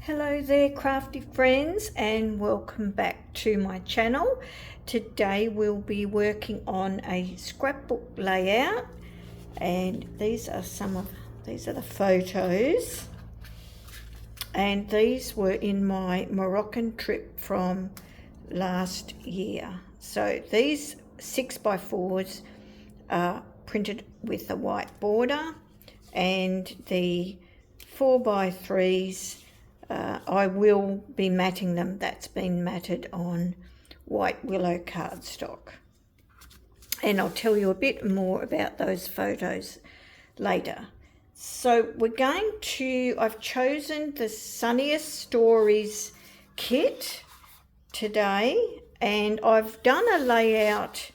Hello there crafty friends, and welcome back to my channel. Today we'll be working on a scrapbook layout, and these are the photos, and these were in my Moroccan trip from last year. So these 6x4s are printed with a white border, and the 4x3s I will be matting them. That's been matted on white willow cardstock, and I'll tell you a bit more about those photos later. So I've chosen the Sunniest Stories kit today, and I've done a layout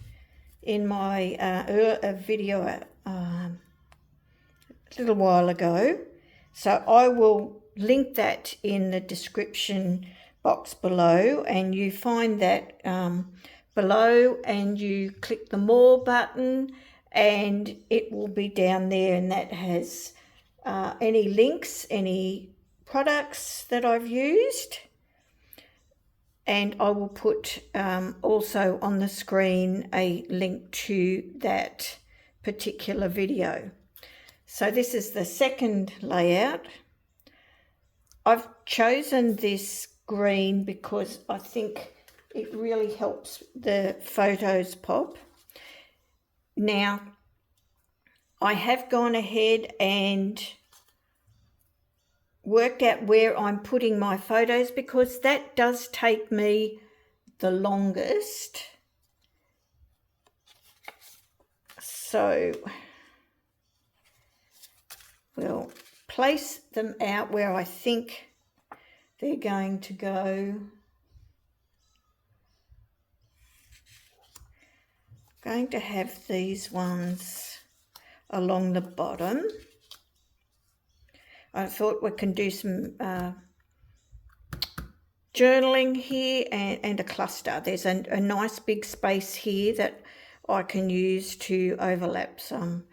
in my video a little while ago, so I will link that in the description box below, and you find that below, and you click the more button and it will be down there, and that has any links, any products that I've used, and I will put also on the screen a link to that particular video. So this is the second layout. I've chosen this green because I think it really helps the photos pop. Now, I have gone ahead and worked out where I'm putting my photos, because that does take me the longest. So we'll place them out where I think they're going to go. I'm going to have these ones along the bottom. I thought we can do some journaling here and a cluster. There's a nice big space here that I can use to overlap some.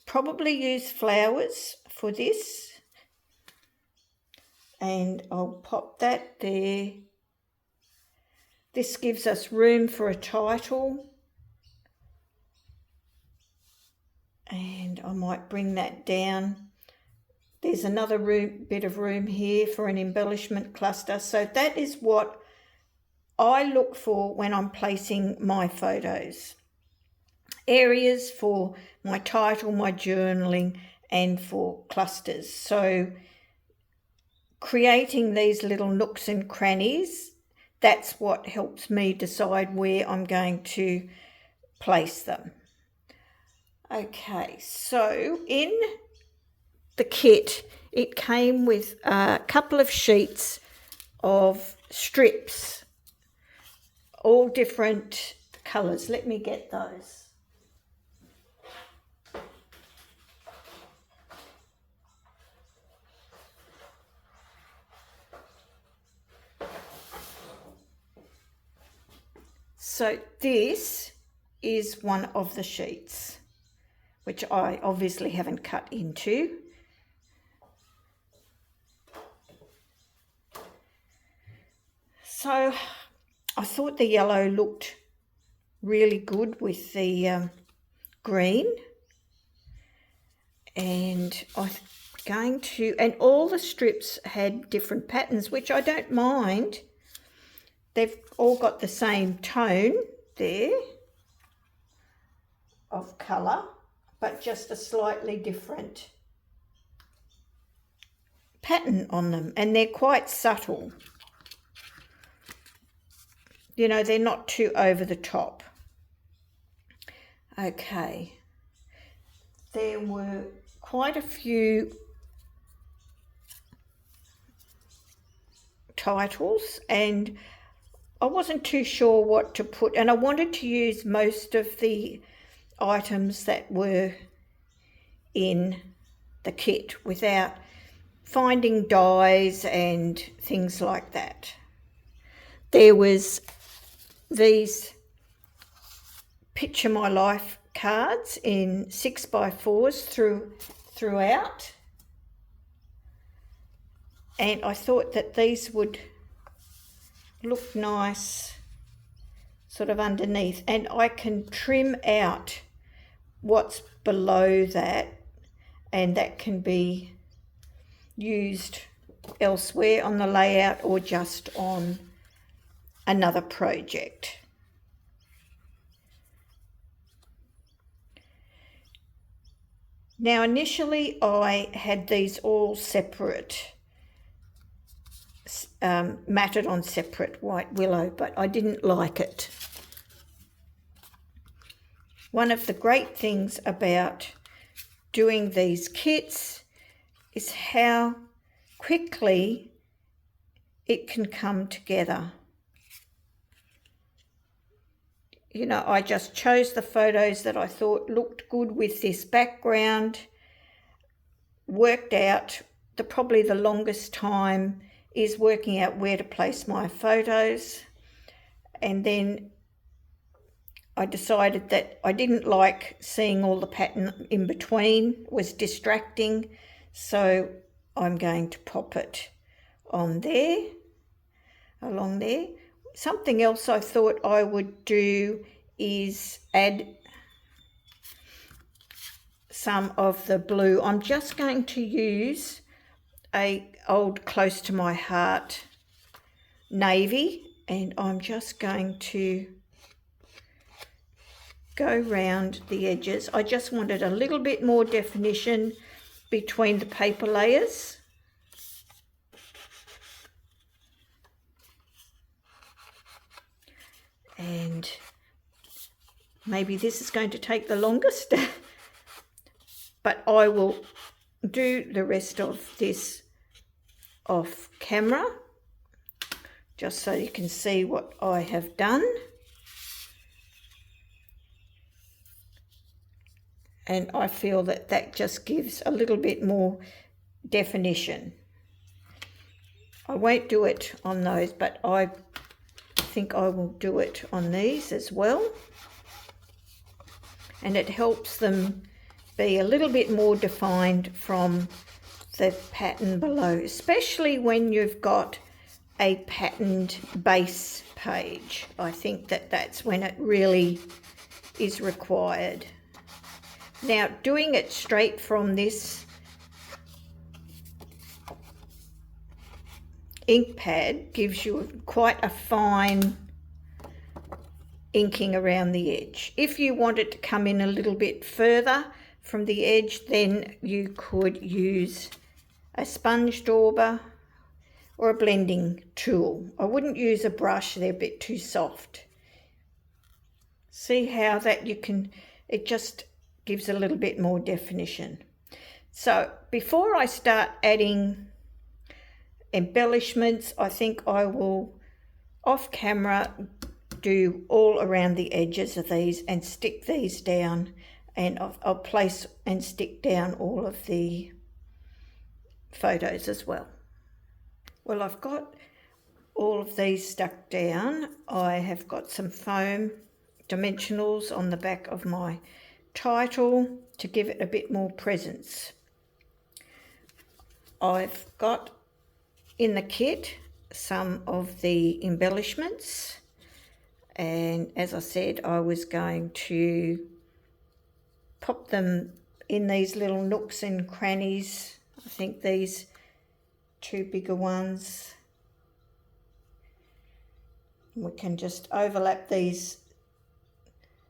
Probably use flowers for this, and I'll pop that there. This gives us room for a title, and I might bring that down. There's another bit of room here for an embellishment cluster. So that is what I look for when I'm placing my photos. Areas for my title, my journaling, and for clusters. So creating these little nooks and crannies, that's what helps me decide where I'm going to place them. Okay, so in the kit, it came with a couple of sheets of strips, all different colours. Let me get those. So this is one of the sheets, which I obviously haven't cut into. So I thought the yellow looked really good with the green, and I'm going to, and all the strips had different patterns, which I don't mind. They've all got the same tone there of colour, but just a slightly different pattern on them, and they're quite subtle. You know, they're not too over the top. Okay, there were quite a few titles, and I wasn't too sure what to put, and I wanted to use most of the items that were in the kit without finding dies and things like that. There was these Picture My Life cards in 6x4s throughout. and I thought that these would look nice sort of underneath, and I can trim out what's below that, and that can be used elsewhere on the layout or just on another project. Now initially I had these all separate, matted on separate white willow, but I didn't like it. One of the great things about doing these kits is how quickly it can come together. You know, I just chose the photos that I thought looked good with this background, worked out probably the longest time is working out where to place my photos, and then I decided that I didn't like seeing all the pattern in between, it was distracting, so I'm going to pop it on there, along there. Something else I thought I would do is add some of the blue. I'm just going to use a old Close to My Heart navy, and I'm just going to go round the edges. I just wanted a little bit more definition between the paper layers. And maybe this is going to take the longest, but I will do the rest of this off camera, just so you can see what I have done. And I feel that that just gives a little bit more definition. I won't do it on those, but I think I will do it on these as well. And it helps them be a little bit more defined from the pattern below, especially when you've got a patterned base page. I think that that's when it really is required. Now, doing it straight from this ink pad gives you quite a fine inking around the edge. If you want it to come in a little bit further from the edge, then you could use a sponge dauber or a blending tool. I wouldn't use a brush, they're a bit too soft. See how that you can, it just gives a little bit more definition. So before I start adding embellishments, I think I will off camera do all around the edges of these and stick these down, and I'll place and stick down all of the photos as well. Well, I've got all of these stuck down. I have got some foam dimensionals on the back of my title to give it a bit more presence. I've got in the kit some of the embellishments, and as I said, I was going to pop them in these little nooks and crannies. I think these two bigger ones, we can just overlap these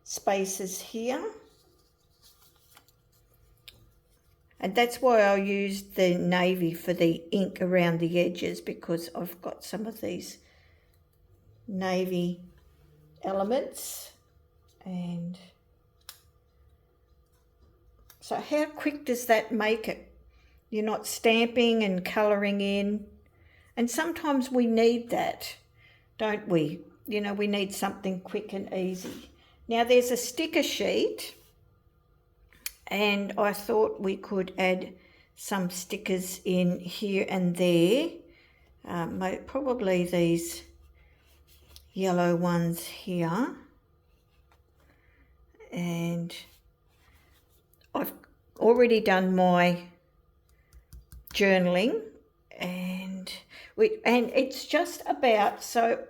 spaces here. And that's why I used the navy for the ink around the edges, because I've got some of these navy elements. And so how quick does that make it? You're not stamping and colouring in. And sometimes we need that, don't we? You know, we need something quick and easy. Now there's a sticker sheet, and I thought we could add some stickers in here and there. Probably these yellow ones here. And I've already done my journaling, and and it's just about, so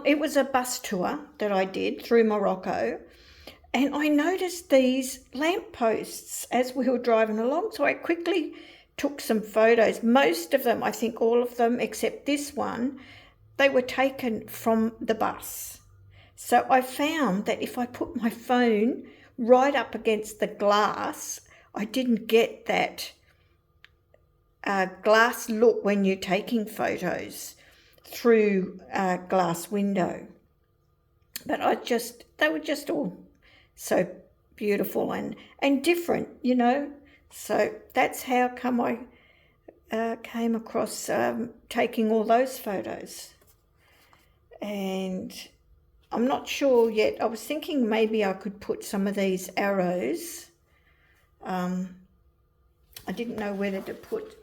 it was a bus tour that I did through Morocco, and I noticed these lampposts as we were driving along, so I quickly took some photos. Most of them, I think all of them except this one, they were taken from the bus. So I found that if I put my phone right up against the glass, I didn't get that glass look when you're taking photos through a glass window. But they were just all so beautiful and different, you know. So that's how come I came across taking all those photos. And I'm not sure yet. I was thinking maybe I could put some of these arrows. I didn't know whether to put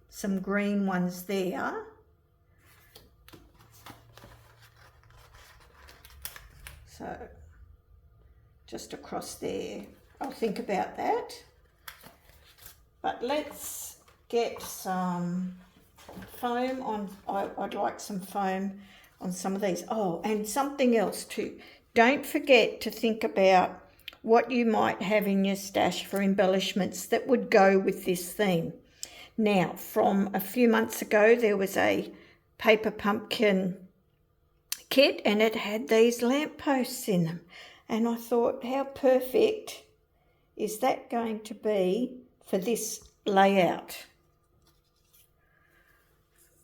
some green ones there. So just across there. I'll think about that. But let's get some foam on. I'd like some foam on some of these. Oh, and something else too. Don't forget to think about what you might have in your stash for embellishments that would go with this theme. Now, from a few months ago, there was a paper pumpkin kit and it had these lampposts in them. And I thought, how perfect is that going to be for this layout?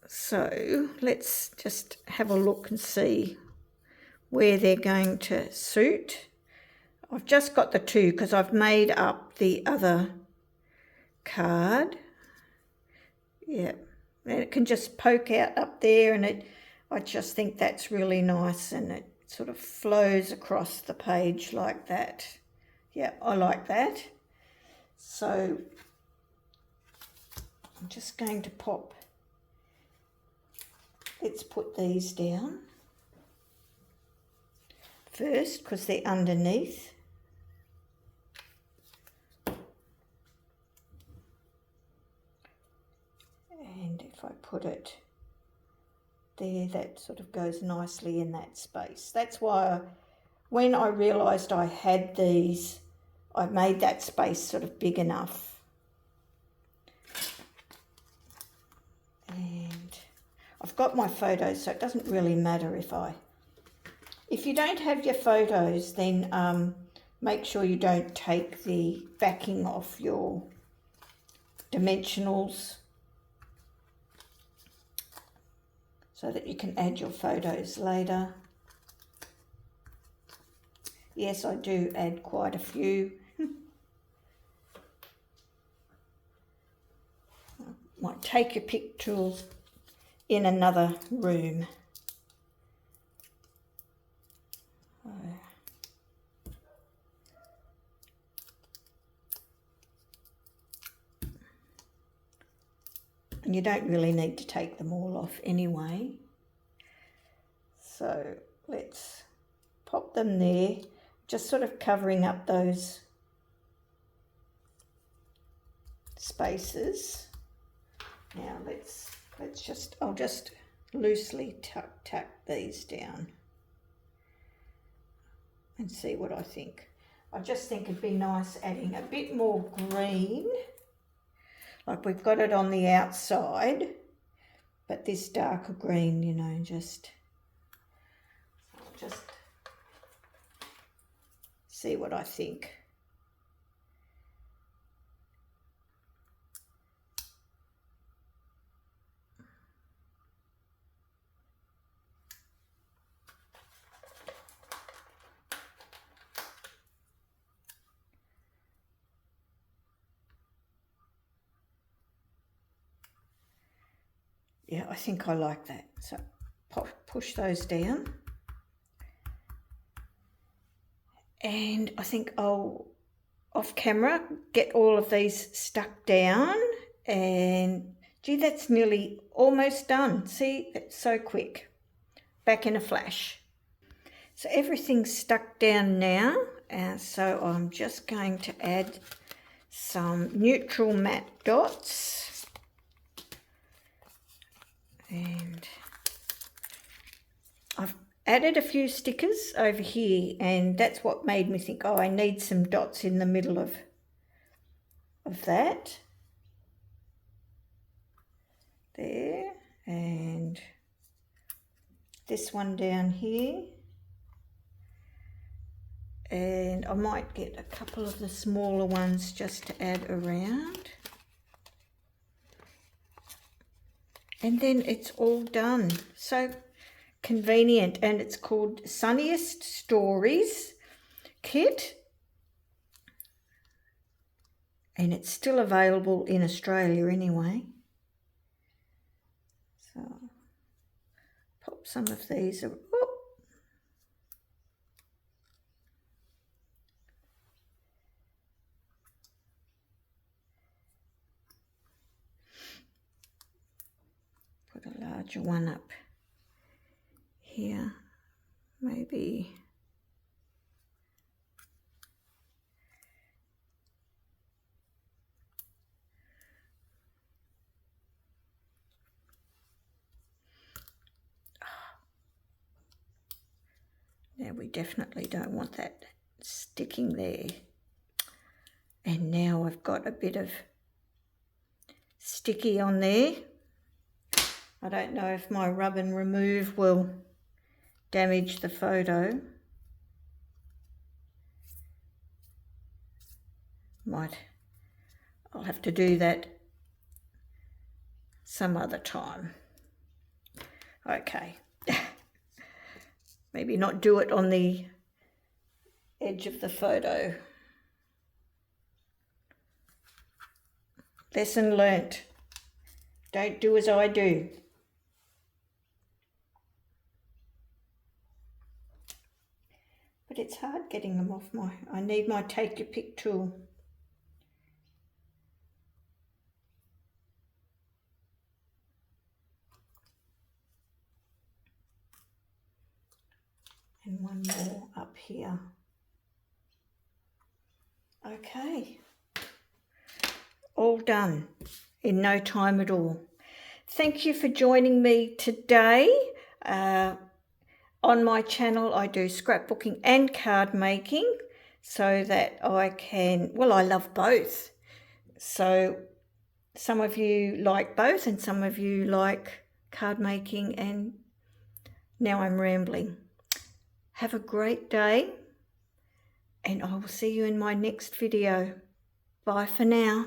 So let's just have a look and see where they're going to suit. I've just got the two because I've made up the other card. Yeah, and it can just poke out up there, and I just think that's really nice, and it sort of flows across the page like that. Yeah, I like that. So I'm just going to pop. Let's put these down first because they're underneath. And if I put it there, that sort of goes nicely in that space. That's why when I realised I had these, I made that space sort of big enough. And I've got my photos, so it doesn't really matter if you don't have your photos, then make sure you don't take the backing off your dimensionals so that you can add your photos later. Yes, I do add quite a few. Might take your pick tools in another room. And you don't really need to take them all off anyway. So let's pop them there, just sort of covering up those spaces. Now I'll just loosely tuck these down and see what I think. I just think it'd be nice adding a bit more green. Like we've got it on the outside, but this darker green, you know, just see what I think. Yeah, I think I like that. So push those down. And I think I'll, off camera, get all of these stuck down. And gee, that's nearly almost done. See, it's so quick. Back in a flash. So everything's stuck down now. So I'm just going to add some neutral matte dots. And I've added a few stickers over here, and that's what made me think, oh, I need some dots in the middle of that. There, and this one down here. And I might get a couple of the smaller ones just to add around. And then it's all done. So convenient, and it's called Sunniest Stories Kit. And it's still available in Australia anyway. So pop some of these. Put a larger one up here, maybe. Now we definitely don't want that sticking there. And now I've got a bit of sticky on there. I don't know if my rub and remove will damage the photo. I'll have to do that some other time. Okay. Maybe not do it on the edge of the photo. Lesson learnt. Don't do as I do. But it's hard getting them off I need my take your pick tool. And one more up here. Okay. All done in no time at all. Thank you for joining me today. On my channel, I do scrapbooking and card making so that I can, well, I love both. So some of you like both and some of you like card making, and now I'm rambling. Have a great day, and I will see you in my next video. Bye for now.